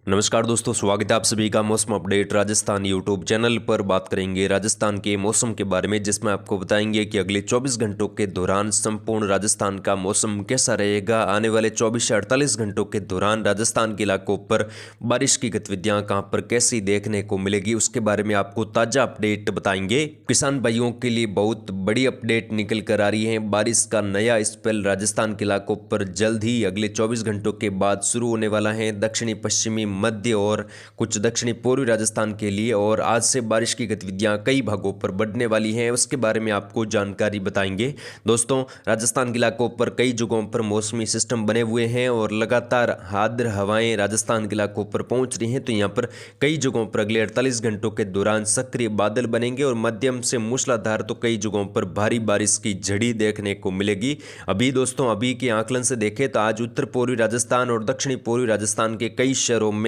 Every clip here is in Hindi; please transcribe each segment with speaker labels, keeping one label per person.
Speaker 1: नमस्कार दोस्तों, स्वागत है आप सभी का मौसम अपडेट राजस्थान यूट्यूब चैनल पर। बात करेंगे राजस्थान के मौसम के बारे में, जिसमें आपको बताएंगे कि अगले 24 घंटों के दौरान संपूर्ण राजस्थान का मौसम कैसा रहेगा। आने वाले 24 से 48 घंटों के दौरान राजस्थान के इलाकों पर बारिश की गतिविधियां कहां पर कैसी देखने को मिलेगी, उसके बारे में आपको ताज़ा अपडेट बताएंगे। किसान भाइयों के लिए बहुत बड़ी अपडेट निकल कर आ रही है। बारिश का नया स्पेल राजस्थान के इलाकों पर जल्द ही अगले 24 घंटों के बाद शुरू होने वाला है। दक्षिणी पश्चिमी, मध्य और कुछ दक्षिणी पूर्वी राजस्थान के लिए, और आज से बारिश की गतिविधियां कई भागों पर बढ़ने वाली हैं, उसके बारे में आपको जानकारी बताएंगे। दोस्तों, राजस्थान के इलाकों पर कई जगहों पर मौसमी सिस्टम बने हुए हैं और लगातार आर्द्र हवाएं राजस्थान के इलाकों पर पहुंच रही हैं। तो यहां पर कई जगहों पर अगले 48 घंटों के दौरान सक्रिय बादल बनेंगे और मध्यम से मूसलाधार तो कई जगहों पर भारी बारिश की झड़ी देखने को मिलेगी। अभी के आकलन से देखें तो आज उत्तर पूर्वी राजस्थान और दक्षिणी पूर्वी राजस्थान के कई शहरों में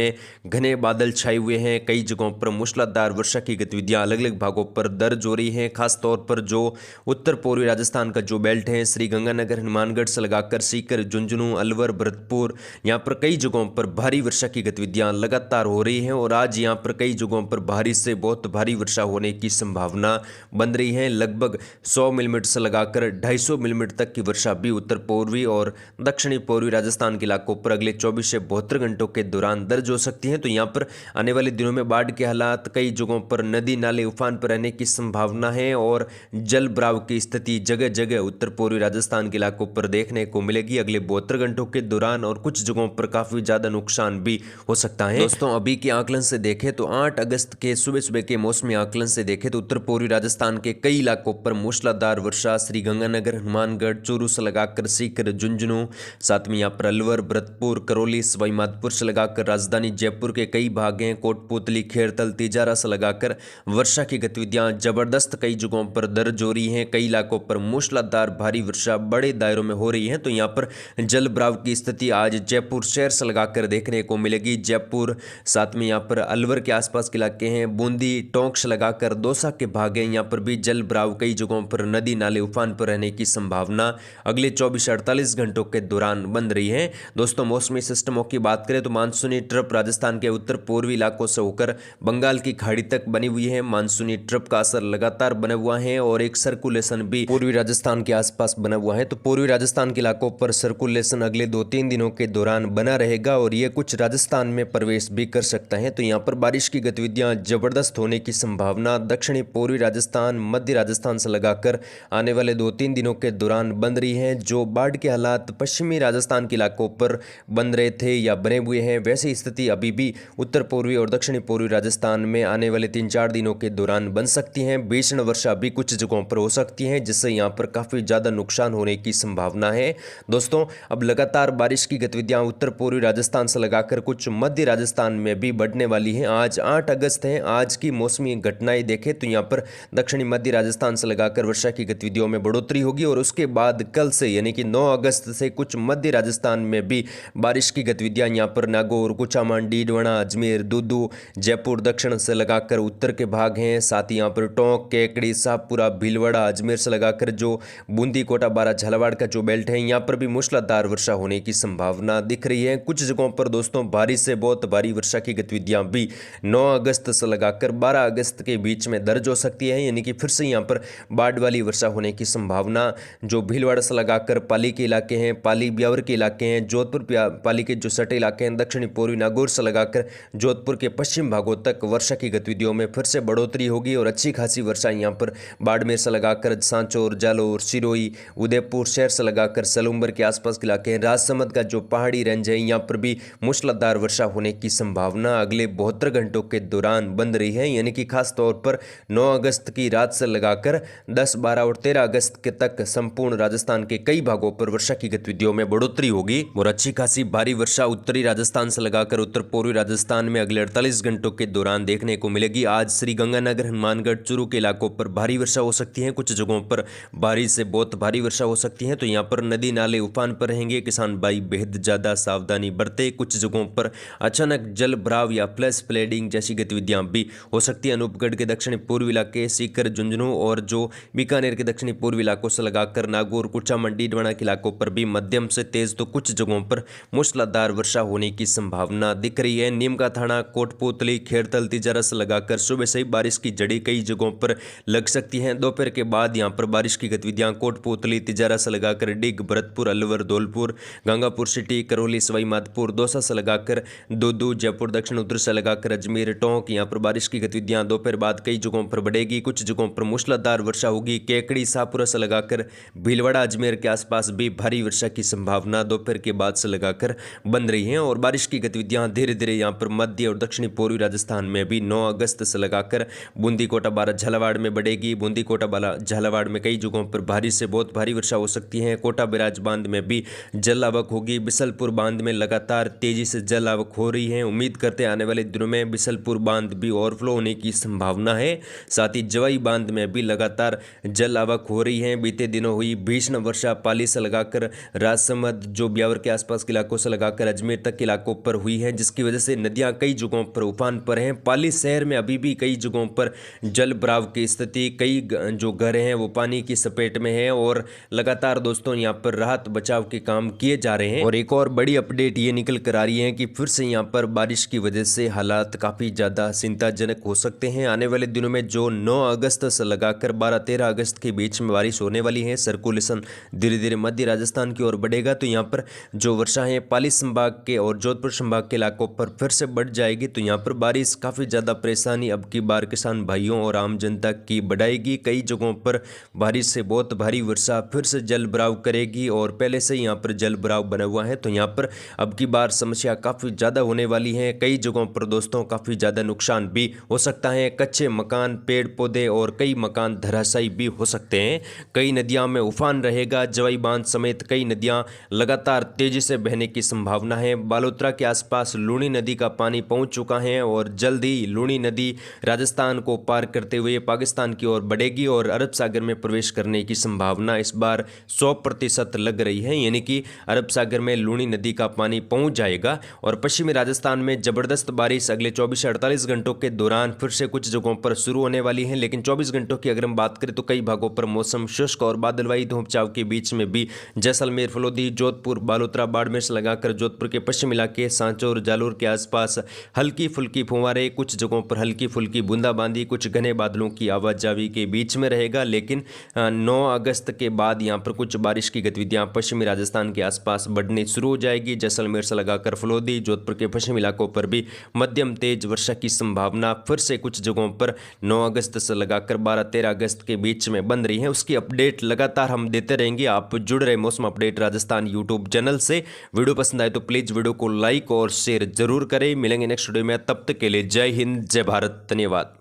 Speaker 1: घने बादल छाए हुए हैं। कई जगहों पर मूसलाधार वर्षा की गतिविधियां अलग अलग भागों पर दर्ज हो रही हैं। खासतौर पर जो उत्तर पूर्वी राजस्थान का जो बेल्ट है, श्री गंगानगर, हनुमानगढ़ से लगाकर सीकर, झुंझुनू, अलवर, भरतपुर, यहाँ पर कई जगहों पर भारी वर्षा की गतिविधियां लगातार हो रही हैं और आज यहाँ पर कई जगहों पर भारी से बहुत भारी वर्षा होने की संभावना बन रही है। लगभग 100 मिलीमीटर से लगाकर 250 मिलीमीटर तक की वर्षा भी उत्तर पूर्वी और दक्षिणी पूर्वी राजस्थान के इलाकों पर अगले 24 से 72 घंटों के दौरान दर्ज हो सकती हैं। तो यहाँ पर आने वाले दिनों में बाढ़ के हालात, कई जगहों पर नदी नाले उफान पर रहने की संभावना है और जल भराव की स्थिति जगह जगह उत्तर पूर्वी राजस्थान के इलाकों पर देखने को मिलेगी अगले 72 घंटों के दौरान, और कुछ जगहों पर काफी ज्यादा नुकसान भी हो सकता है। दोस्तों, अभी के आकलन से देखें तो 8 अगस्त के सुबह सुबह के मौसमी आकलन से देखें तो उत्तर पूर्वी राजस्थान के कई इलाकों पर मूसलाधार वर्षा श्री गंगानगर, हनुमानगढ़, चूरू से लगाकर सीकर, झुंझुनू, साथ में यहाँ पर अलवर, भरतपुर, करौली, सवाई माधोपुर से लगाकर राजधानी जयपुर के कई भाग हैं, कोटपुतली, खेरतल, तिजारा से लगाकर वर्षा की गतिविधियां जबरदस्त कई जगहों पर दर्ज हो रही हैं। कई इलाकों पर मूसलाधार भारी वर्षा बड़े दायरों में हो रही है। तो यहाँ पर जल भराव की स्थिति आज जयपुर शहर से लगाकर देखने को मिलेगी। जयपुर, साथ में यहाँ पर अलवर के आसपास के इलाके हैं, बूंदी, टोंक से लगाकर दौसा के भाग हैं, यहाँ पर भी जल भराव कई जगहों पर नदी नाले उफान पर रहने की संभावना अगले 24 से 48 घंटों के दौरान बन रही है। दोस्तों, मौसमी सिस्टमों की बात करें तो मानसूनी ट्रफ राजस्थान के उत्तर पूर्वी इलाकों से होकर बंगाल की खाड़ी तक बनी हुई है। मानसूनी ट्रफ का असर लगातार बना हुआ है और एक सर्कुलेशन भी पूर्वी राजस्थान के आसपास बना हुआ है। तो पूर्वी राजस्थान के इलाकों पर सर्कुलेशन अगले 2-3 दिनों के दौरान बना रहेगा और ये कुछ राजस्थान में प्रवेश भी कर सकता है। तो यहाँ पर बारिश की गतिविधियां जबरदस्त होने की संभावना दक्षिणी पूर्वी राजस्थान, मध्य राजस्थान से लगाकर आने वाले 2-3 दिनों के दौरान बन रही है। जो बाढ़ के हालात पश्चिमी राजस्थान के इलाकों पर बन रहे थे या बने हुए हैं, वैसी स्थिति अभी भी उत्तर पूर्वी और दक्षिणी पूर्वी राजस्थान में आने वाले 3-4 दिनों के दौरान बन सकती हैं। भीषण वर्षा भी कुछ जगहों पर हो सकती है, जिससे यहाँ पर काफ़ी ज़्यादा नुकसान होने की संभावना है। दोस्तों, अब लगातार बारिश की गतिविधियाँ उत्तर पूर्वी राजस्थान से लगाकर कुछ मध्य राजस्थान में भी बढ़ने वाली हैं। आज 8 अगस्त है। आज की मौसमी घटनाएं देखें तो यहाँ पर दक्षिणी मध्य राजस्थान से लगाकर वर्षा की गतिविधियों में बढ़ोतरी होगी और उसके बाद कल से यानी कि 9 अगस्त से कुछ मध्य राजस्थान में भी बारिश की गतिविधियां यहाँ पर नागौर, कुचामन, डीडवाना, अजमेर, दूदू, जयपुर दक्षिण से लगाकर उत्तर के भाग हैं। साथ ही यहाँ पर टोंक, केकड़ी, शाहपुरा, भीलवाड़ा, अजमेर से लगाकर जो बूंदी, कोटा, बारा, झालावाड़ का जो बेल्ट है, यहाँ पर भी मूसलाधार वर्षा होने की संभावना दिख रही है। कुछ जगहों पर दोस्तों भारी से बहुत भारी वर्षा की गतिविधियां भी 9 अगस्त से लगाकर 12 अगस्त के बीच में दर्ज हो सकती है, यानी कि फिर से यहाँ पर बाढ़ वाली वर्षा होने की संभावना। जो भीलवाड़ा से लगाकर पाली के इलाके हैं, पाली ब्यावर के इलाके हैं, जोधपुर पाली के जो सटे इलाके हैं, दक्षिणी पूर्वी नागौर से लगाकर जोधपुर के पश्चिम भागों तक वर्षा की गतिविधियों में फिर से बढ़ोतरी होगी और अच्छी खासी वर्षा यहाँ पर बाड़मेर से लगाकर सांचौर, जालोर, सिरोही, उदयपुर शहर से लगाकर सलूम्बर के आसपास के इलाके हैं, राजसमंद का जो पहाड़ी रेंज है, यहाँ पर भी मूसलाधार वर्षा होने की संभावना अगले 72 घंटों के दौरान बन रही है, यानी कि खास तौर पर 9 अगस्त की रात से लगाकर 10, 12 और 13 अगस्त के तक संपूर्ण राजस्थान के कई भागों पर वर्षा की गतिविधियों में बढ़ोतरी होगी और अच्छी खासी भारी वर्षा उत्तरी राजस्थान से लगाकर उत्तर पूर्वी राजस्थान में अगले 48 घंटों के दौरान देखने को मिलेगी। आज श्री गंगानगर, हनुमानगढ़, चूरू के इलाकों पर भारी वर्षा हो सकती है। कुछ जगहों पर भारी से बहुत भारी वर्षा हो सकती है। तो यहाँ पर नदी नाले उफान पर रहेंगे, किसान भाई बेहद ज्यादा सावधानी बरते। कुछ जगहों पर अचानक जल भराव या फ्लैश फ्लडिंग जैसी गतिविधियां भी हो सकती है। अनूपगढ़ के दक्षिणी पूर्वी इलाके, सीकर, झुंझुनू और जो बीकानेर के दक्षिणी पूर्वी इलाकों से लगाकर नागौर, कुचामन, डीडवाना के इलाकों पर भी मध्यम से तेज तो कुछ जगहों पर मूसलाधार वर्षा होने की संभावना संभावना दिख रही है। नीम का थाना, कोटपुतली, खेड़तल, तिजारस लगाकर सुबह से ही बारिश की जड़ी कई जगहों पर लग सकती हैं। दोपहर के बाद यहां पर बारिश की गतिविधियां कोटपुतली, तिजारस लगाकर डिग, भरतपुर, अलवर, धौलपुर, गंगापुर सिटी, करौली, सवाई माधोपुर, दौसा से लगाकर दूदू, जयपुर, दक्षिण उत्तर से लगाकर अजमेर, टोंक, यहां पर बारिश की गतिविधियां दोपहर बाद कई जगहों पर बढ़ेगी। कुछ जगहों पर मूसलाधार वर्षा होगी। केकड़ी, शाहपुरा से लगाकर भीलवाड़ा, अजमेर के आसपास भी भारी वर्षा की संभावना दोपहर के बाद से लगाकर बन रही है। और बारिश की गतिविधियां धीरे धीरे यहां पर मध्य और दक्षिणी पूर्वी राजस्थान में भी 9 अगस्त से लगाकर बूंदी, कोटा, बारा, झालावाड़ में बढ़ेगी। बूंदी, कोटा, बारा, झालावाड़ में कई जगहों पर भारी से बहुत भारी वर्षा हो सकती है। कोटा बैराज बांध में भी जल आवक होगी। बिसलपुर बांध में लगातार तेजी से जल आवक हो रही है। उम्मीद करते हैं आने वाले दिनों में बिसलपुर बांध भी ओवरफ्लो होने की संभावना है। साथ ही जवाई बांध में भी लगातार जल आवक हो रही है। बीते दिनों हुई भीषण वर्षा पाली से लगाकर राजसमंद, जो ब्यावर के आसपास के इलाकों से लगाकर अजमेर तक के इलाकों पर हुई है, जिसकी वजह से नदियां कई जगहों पर उफान पर हैं। पाली शहर में अभी भी कई जगहों पर जल भराव की स्थिति, कई जो घर हैं वो पानी की चपेट में है और लगातार दोस्तों यहां पर राहत बचाव के काम किए जा रहे हैं। और एक और बड़ी अपडेट ये निकल कर आ रही है कि फिर से यहां पर बारिश की वजह से हालात काफी ज्यादा चिंताजनक हो सकते हैं। आने वाले दिनों में जो 9 अगस्त से लगाकर 12-13 अगस्त के बीच में बारिश होने वाली है, सर्कुलेशन धीरे धीरे मध्य राजस्थान की ओर बढ़ेगा, तो यहाँ पर जो वर्षा है पाली संभाग के और जोधपुर संभाग के इलाकों पर फिर से बढ़ जाएगी। तो यहाँ पर बारिश काफ़ी ज़्यादा परेशानी अब की बार किसान भाइयों और आम जनता की बढ़ाएगी। कई जगहों पर बारिश से बहुत भारी वर्षा फिर से जल भराव करेगी और पहले से यहाँ पर जल भराव बना हुआ है, तो यहाँ पर अब की बार समस्या काफ़ी ज़्यादा होने वाली है। कई जगहों पर दोस्तों काफ़ी ज़्यादा नुकसान भी हो सकता है। कच्चे मकान, पेड़ पौधे और कई मकान धराशायी भी हो सकते हैं। कई नदियां में उफान रहेगा। जवाई बांध समेत कई नदियां लगातार तेजी से बहने की संभावना है। बालोतरा के आसपास लूणी नदी का पानी पहुंच चुका है और जल्द ही लूणी नदी राजस्थान को पार करते हुए पाकिस्तान की ओर बढ़ेगी और अरब सागर में प्रवेश करने की संभावना इस बार 100% लग रही है, यानी कि अरब सागर में लूणी नदी का पानी पहुंच जाएगा। और पश्चिमी राजस्थान में जबरदस्त बारिश अगले 24 से 48 घंटों के दौरान फिर से कुछ जगहों पर शुरू होने वाली है। लेकिन 24 घंटों की अगर हम बात करें तो कई भागों पर मौसम शुष्क और बादलवाई धूप छांव के बीच में भी जैसलमेर, फलोदी, जोधपुर, बालोतरा, बाड़मेर से लगाकर जोधपुर के पश्चिम इलाके, सांचौर, जालोर के आसपास हल्की फुल्की फुहारें, कुछ जगहों पर हल्की फुल्की बूंदाबांदी, कुछ घने बादलों की आवाजावी के बीच में रहेगा। लेकिन 9 अगस्त के बाद यहाँ पर कुछ बारिश की गतिविधियाँ पश्चिमी राजस्थान के आसपास बढ़नी शुरू हो जाएगी। जैसलमेर से लगाकर फलोदी, जोधपुर के पश्चिमी इलाकों पर भी मध्यम तेज वर्षा की संभावना फिर से कुछ जगहों पर 9 अगस्त से लगाकर 12-13 अगस्त के बीच में बन रही है। उसकी अपडेट लगातार हम देते रहेंगे। आप जुड़ रहे मौसम अपडेट राजस्थान यूट्यूब चैनल से। वीडियो पसंद आए तो प्लीज़ वीडियो को लाइक और शेयर जरूर करें। मिलेंगे नेक्स्ट वीडियो में, तब तक के लिए जय हिंद, जय भारत, धन्यवाद।